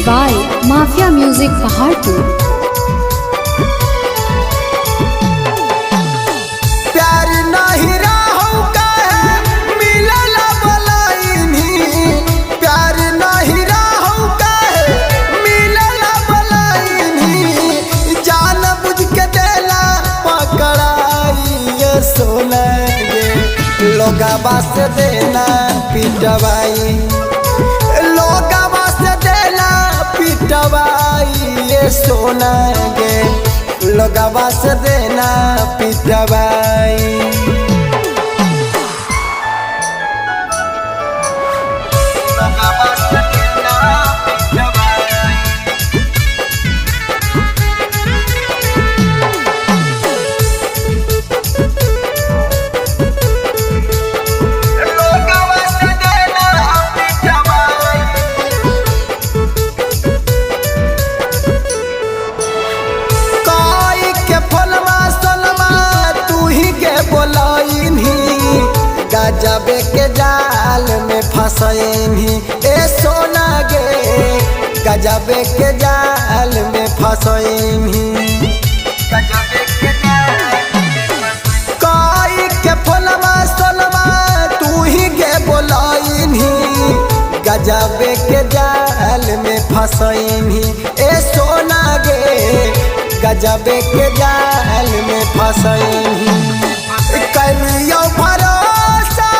by Mafia Music Paharpur। प्यार नहीं रहू काहे मिलला बलाइनी, प्यार नहीं रहू काहे मिलला बलाइनी, जान बुझ के देला पकड़ाई ये सोना गे लोगवा से देना पिटवाई, लोगवा से देला पिटवाई ये सोना गे लोगवा से देना पिटवाई। लोगवा से देना पिटवाई। लोगवा से देना पिटवाई। काई के फलवा सलवा तू ही के बोलाइनी, गजबे के जाल में फसैनी ए सोना गे गजबे के जाल में फसैनी, गजबे के काई के फलवा सलवा तू ही के बोलाइनी, गजबे के जाल में फसैनी ए सोना गे गजबे के जाल में फसैनी। कलियो भरोसा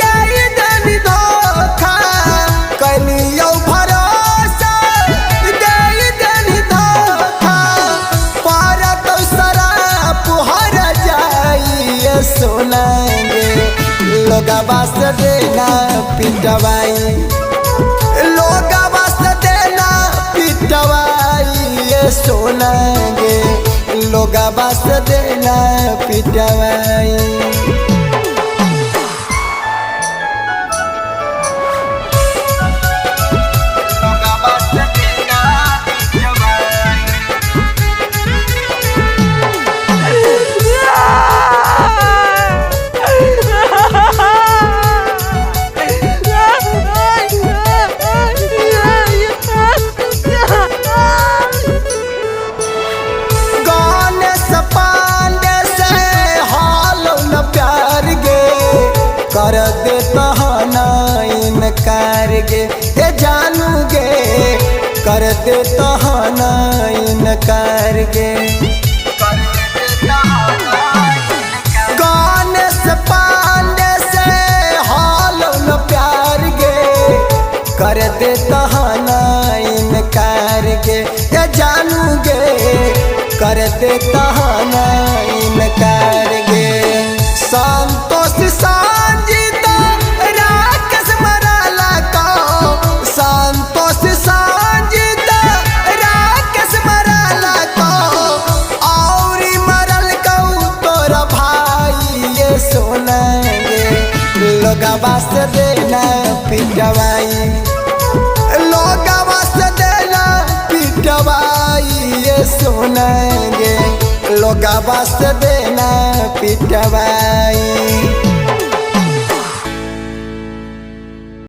दे देनी धोखा, कलियो भरोसा दे देनी धोखा, पर तो शराब हर जाई ये सोना गे लोगवा से देना पिटवाई, लोगवा से देना पिटवाई ये सोना गे लोगवा से देना पिटवाई। कर दे तहना इनकार गे ए जानू गे कर दे तहना इनकार गे, गाने से पांडे से हाल न प्यार गे कर दे तहना इनकार गे ए जानू गे कर दे तहना इनकार गे। संतोष सांजीता राकेश मराला को, संतोष सांजीता राकेश मराला को, और मरल को तोरा भाई ये सोना गे लोगवा से देना पिटवाई, लोगवा से देना पिटवाई ये सोना गे लोगवा से देना पिटवाई।